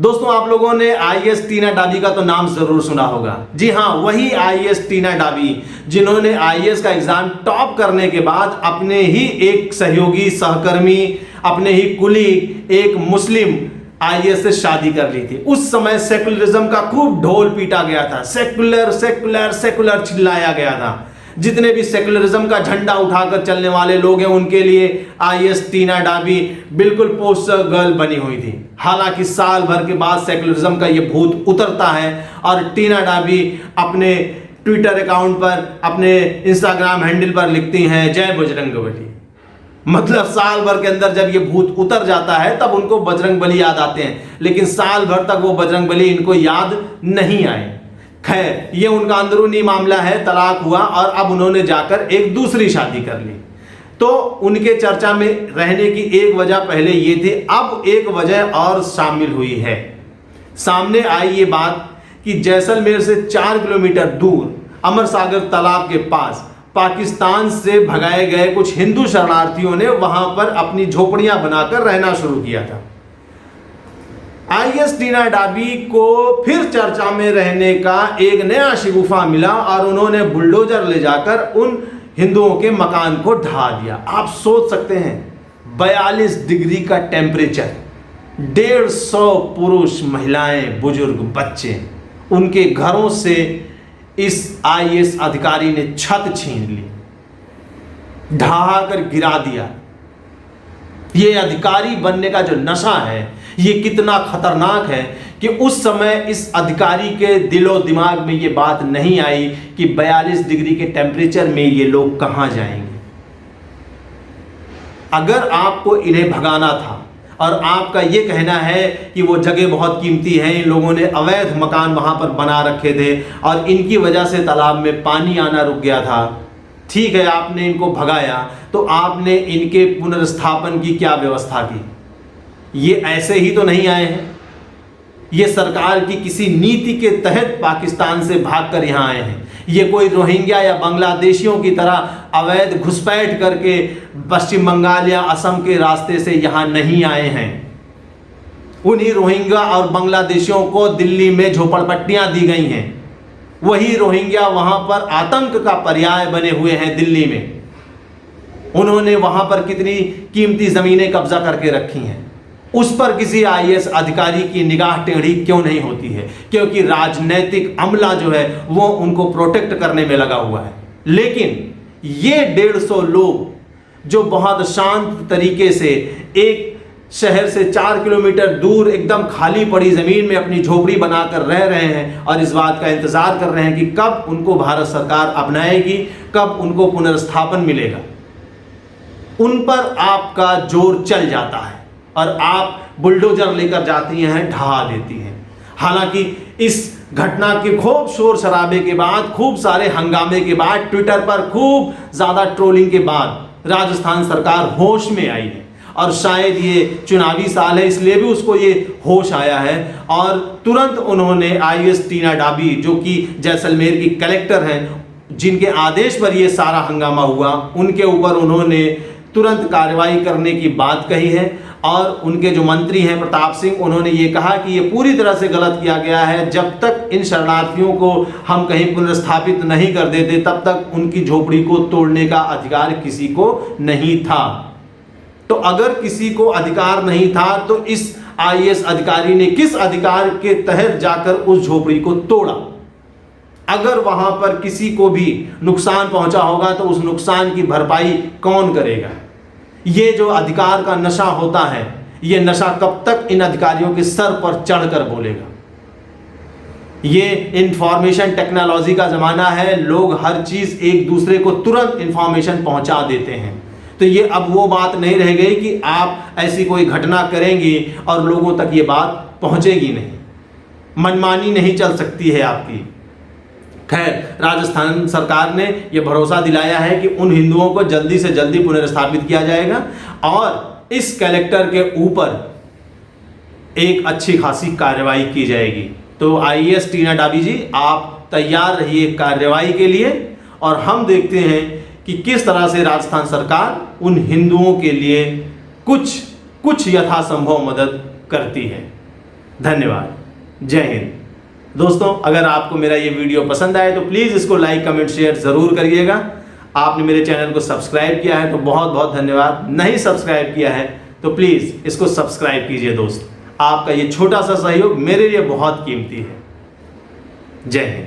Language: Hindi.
दोस्तों, आप लोगों ने आईएएस टीना डाबी का तो नाम जरूर सुना होगा। जी हाँ, वही आईएएस टीना डाबी जिन्होंने आईएएस का एग्जाम टॉप करने के बाद अपने ही एक सहयोगी, सहकर्मी, अपने ही कुलीग एक मुस्लिम आईएएस से शादी कर ली थी। उस समय सेकुलरिज्म का खूब ढोल पीटा गया था, सेकुलर सेकुलर सेकुलर चिल्लाया गया था। जितने भी सेकुलरिज्म का झंडा उठाकर चलने वाले लोग हैं उनके लिए आईएएस टीना डाबी बिल्कुल पोस्टर गर्ल बनी हुई थी। हालांकि साल भर के बाद सेकुलरिज्म का ये भूत उतरता है और टीना डाबी अपने ट्विटर अकाउंट पर, अपने इंस्टाग्राम हैंडल पर लिखती हैं जय बजरंगबली। मतलब साल भर के अंदर जब ये भूत उतर जाता है तब उनको बजरंगबली याद आते हैं, लेकिन साल भर तक वो बजरंगबली इनको याद नहीं आए। खैर, ये उनका अंदरूनी मामला है, तलाक हुआ और अब उन्होंने जाकर एक दूसरी शादी कर ली। तो उनके चर्चा में रहने की एक वजह पहले ये थी, अब एक वजह और शामिल हुई है। सामने आई ये बात कि जैसलमेर से 4 किलोमीटर दूर अमर सागर तालाब के पास पाकिस्तान से भगाए गए कुछ हिंदू शरणार्थियों ने वहां पर अपनी झोपड़ियां बनाकर रहना शुरू किया था। आईएएस टीना डाबी को फिर चर्चा में रहने का एक नया शिगुफा मिला और उन्होंने बुलडोजर ले जाकर उन हिंदुओं के मकान को ढा दिया। आप सोच सकते हैं 42 डिग्री का टेम्परेचर, 150 पुरुष, महिलाएं, बुजुर्ग, बच्चे, उनके घरों से इस आईएएस अधिकारी ने छत छीन ली, ढहा कर गिरा दिया। ये अधिकारी बनने का जो नशा है ये कितना खतरनाक है कि उस समय इस अधिकारी के दिलो दिमाग में ये बात नहीं आई कि 42 डिग्री के टेम्परेचर में ये लोग कहां जाएंगे। अगर आपको इन्हें भगाना था और आपका ये कहना है कि वो जगह बहुत कीमती है, इन लोगों ने अवैध मकान वहां पर बना रखे थे और इनकी वजह से तालाब में पानी आना रुक गया था, ठीक है, आपने इनको भगाया, तो आपने इनके पुनर्स्थापन की क्या व्यवस्था की? ये ऐसे ही तो नहीं आए हैं, ये सरकार की किसी नीति के तहत पाकिस्तान से भागकर यहाँ आए हैं। ये कोई रोहिंग्या या बांग्लादेशियों की तरह अवैध घुसपैठ करके पश्चिम बंगाल या असम के रास्ते से यहाँ नहीं आए हैं। उन्हीं रोहिंग्या और बांग्लादेशियों को दिल्ली में झोपड़पट्टियां दी गई हैं। वही रोहिंग्या वहां पर आतंक का पर्याय बने हुए हैं दिल्ली में। उन्होंने वहां पर कितनी कीमती जमीनें कब्जा करके रखी हैं, उस पर किसी आईएएस अधिकारी की निगाह टेढ़ी क्यों नहीं होती है? क्योंकि राजनीतिक अमला जो है वो उनको प्रोटेक्ट करने में लगा हुआ है। लेकिन ये 150 लोग जो बहुत शांत तरीके से एक शहर से 4 किलोमीटर दूर एकदम खाली पड़ी जमीन में अपनी झोपड़ी बनाकर रह रहे हैं और इस बात का इंतजार कर रहे हैं कि कब उनको भारत सरकार अपनाएगी, कब उनको पुनर्स्थापन मिलेगा, उन पर आपका जोर चल जाता है और आप बुलडोजर लेकर जाती हैं, ढहा देती हैं। हालांकि इस घटना के खूब शोर शराबे के बाद, खूब सारे हंगामे के बाद, ट्विटर पर खूब ज्यादा ट्रोलिंग के बाद राजस्थान सरकार होश में आई है और शायद ये चुनावी साल है इसलिए भी उसको ये होश आया है और तुरंत उन्होंने आईएएस टीना डाबी, जो कि जैसलमेर की कलेक्टर हैं, जिनके आदेश पर ये सारा हंगामा हुआ, उनके ऊपर उन्होंने तुरंत कार्रवाई करने की बात कही है। और उनके जो मंत्री हैं प्रताप सिंह, उन्होंने ये कहा कि ये पूरी तरह से गलत किया गया है, जब तक इन शरणार्थियों को हम कहीं पुनर्स्थापित नहीं कर देते तब तक उनकी झोपड़ी को तोड़ने का अधिकार किसी को नहीं था। तो अगर किसी को अधिकार नहीं था तो इस आईएएस अधिकारी ने किस अधिकार के तहत जाकर उस झोपड़ी को तोड़ा? अगर वहां पर किसी को भी नुकसान पहुंचा होगा तो उस नुकसान की भरपाई कौन करेगा? ये जो अधिकार का नशा होता है, ये नशा कब तक इन अधिकारियों के सर पर चढ़कर बोलेगा? ये इंफॉर्मेशन टेक्नोलॉजी का ज़माना है, लोग हर चीज़ एक दूसरे को तुरंत इंफॉर्मेशन पहुंचा देते हैं। तो ये अब वो बात नहीं रह गई कि आप ऐसी कोई घटना करेंगी और लोगों तक ये बात पहुंचेगी नहीं, मनमानी नहीं चल सकती है आपकी। खैर, राजस्थान सरकार ने यह भरोसा दिलाया है कि उन हिंदुओं को जल्दी से जल्दी पुनर्स्थापित किया जाएगा और इस कलेक्टर के ऊपर एक अच्छी खासी कार्रवाई की जाएगी। तो आईएएस टीना डाबी जी, आप तैयार रहिए कार्रवाई के लिए और हम देखते हैं कि किस तरह से राजस्थान सरकार उन हिंदुओं के लिए कुछ यथासंभव मदद करती है। धन्यवाद। जय हिंद। दोस्तों, अगर आपको मेरा ये वीडियो पसंद आए तो प्लीज़ इसको लाइक, कमेंट, शेयर ज़रूर करिएगा। आपने मेरे चैनल को सब्सक्राइब किया है तो बहुत बहुत धन्यवाद। नहीं सब्सक्राइब किया है तो प्लीज़ इसको सब्सक्राइब कीजिए। दोस्त, आपका ये छोटा सा सहयोग मेरे लिए बहुत कीमती है। जय हिंद।